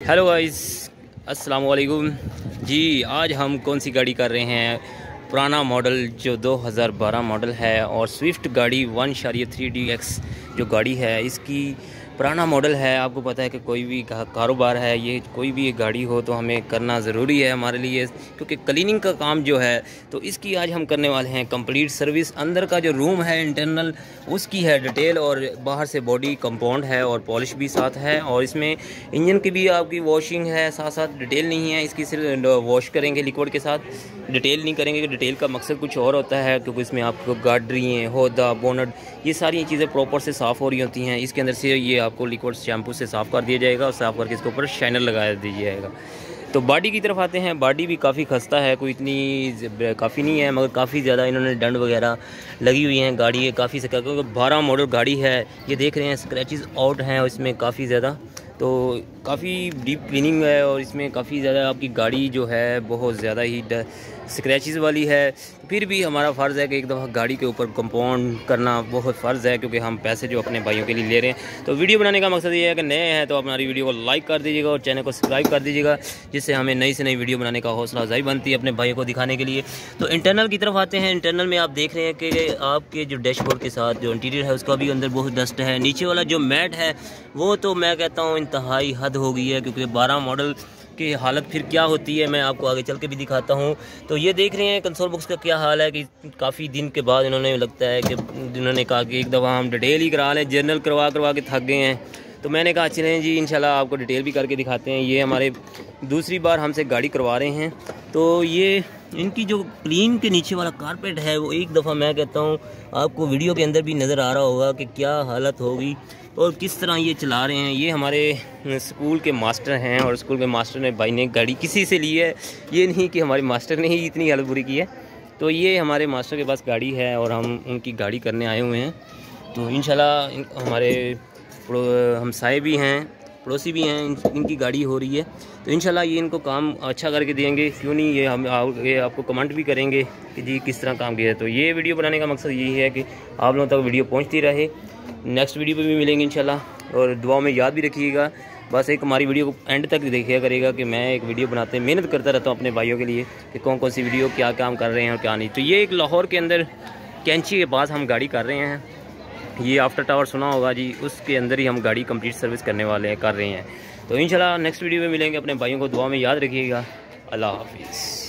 Hello guys, अस्सलाम वालेकुम जी। आज हम कौन सी गाड़ी कर रहे हैं? पुराना मॉडल जो 2012 मॉडल है और स्विफ्ट गाड़ी 1.3DX जो गाड़ी है, इसकी पुराना मॉडल है। आपको पता है कि कोई भी कारोबार है, ये कोई भी एक गाड़ी हो तो हमें करना ज़रूरी है हमारे लिए, क्योंकि क्लीनिंग का काम जो है तो इसकी आज हम करने वाले हैं कंप्लीट सर्विस। अंदर का जो रूम है इंटरनल, उसकी है डिटेल, और बाहर से बॉडी कंपाउंड है और पॉलिश भी साथ है। और इसमें इंजन की भी आपकी वॉशिंग है, साथ साथ डिटेल नहीं है इसकी, सिर्फ वॉश करेंगे लिक्विड के साथ, डिटेल नहीं करेंगे। कि डिटेल का मकसद कुछ और होता है, क्योंकि इसमें आपको गार्डरी, होदा, बोनट, ये सारी चीज़ें प्रॉपर से साफ़ हो रही होती हैं। इसके अंदर से ये आपको लिक्विड शैम्पू से साफ़ कर दिया जाएगा और साफ़ करके इसके ऊपर शाइनर लगा दिया जाएगा। तो बॉडी की तरफ आते हैं। बॉडी भी काफ़ी खस्ता है, कोई इतनी काफ़ी नहीं है, मगर काफ़ी ज़्यादा इन्होंने डंड वगैरह लगी हुई हैं। गाड़ी है काफ़ी से, क्योंकि 12 मॉडल गाड़ी है, ये देख रहे हैं स्क्रैचेस आउट हैं और इसमें काफ़ी ज़्यादा, तो काफ़ी डीप क्लीनिंग है और इसमें काफ़ी ज़्यादा आपकी गाड़ी जो है बहुत ज़्यादा ही स्क्रैचेस वाली है। फिर भी हमारा फ़र्ज़ है कि एक दफ़ा गाड़ी के ऊपर कंपाउंड करना बहुत फ़र्ज़ है, क्योंकि हम पैसे जो अपने भाइयों के लिए ले रहे हैं। तो वीडियो बनाने का मकसद ये है कि नए हैं तो हमारी वीडियो को लाइक कर दीजिएगा और चैनल को सब्सक्राइब कर दीजिएगा, जिससे हमें नई से नई वीडियो बनाने का हौसला अफजाई बनती है अपने भाइयों को दिखाने के लिए। तो इंटरनल की तरफ आते हैं। इंटरनल में आप देख रहे हैं कि आपके जो डैशबोर्ड के साथ जो इंटीरियर है उसका भी अंदर बहुत डस्ट है। नीचे वाला जो मैट है वो तो मैं कहता हूँ इंतहाई हद हो गई है, क्योंकि 12 मॉडल की हालत फिर क्या होती है मैं आपको आगे चल के भी दिखाता हूँ। तो ये देख रहे हैं कंसोल बॉक्स का क्या हाल है, कि काफ़ी दिन के बाद इन्होंने लगता है कि इन्होंने कहा कि एक दफ़ा हम डिटेल ही करा लें, जर्नल करवा के थक गए हैं। तो मैंने कहा चलें जी, इंशाल्लाह आपको डिटेल भी करके दिखाते हैं। ये हमारे दूसरी बार हमसे गाड़ी करवा रहे हैं। तो ये इनकी जो क्लीन के नीचे वाला कारपेट है वो एक दफ़ा मैं कहता हूँ आपको वीडियो के अंदर भी नज़र आ रहा होगा कि क्या हालत होगी और किस तरह ये चला रहे हैं। ये हमारे स्कूल के मास्टर हैं और स्कूल के मास्टर ने भाई ने गाड़ी किसी से ली है, ये नहीं कि हमारे मास्टर ने ही इतनी हालत बुरी की है। तो ये हमारे मास्टर के पास गाड़ी है और हम उनकी गाड़ी करने आए हुए हैं। तो इंशाल्लाह हमारे हमसाए भी हैं, पड़ोसी भी हैं, इनकी गाड़ी हो रही है। तो इंशाल्लाह ये इनको काम अच्छा करके देंगे, क्यों नहीं, ये हम ये आपको कमेंट भी करेंगे कि जी किस तरह काम किया है। तो ये वीडियो बनाने का मकसद यही है कि आप लोगों तक वीडियो पहुंचती रहे। नेक्स्ट वीडियो पे भी मिलेंगे इंशाल्लाह, और दुआ में याद भी रखिएगा। बस एक हमारी वीडियो को एंड तक देखिए करेगा कि मैं एक वीडियो बनाते मेहनत करता रहता हूँ अपने भाइयों के लिए कि कौन कौन सी वीडियो क्या काम कर रहे हैं और क्या नहीं। तो ये एक लाहौर के अंदर कैंची के पास हम गाड़ी कर रहे हैं। ये आफ्टर टावर सुना होगा जी, उसके अंदर ही हम गाड़ी कंप्लीट सर्विस करने वाले हैं, कर रहे हैं। तो इंशाल्लाह नेक्स्ट वीडियो में मिलेंगे। अपने भाइयों को दुआ में याद रखिएगा। अल्लाह हाफिज़।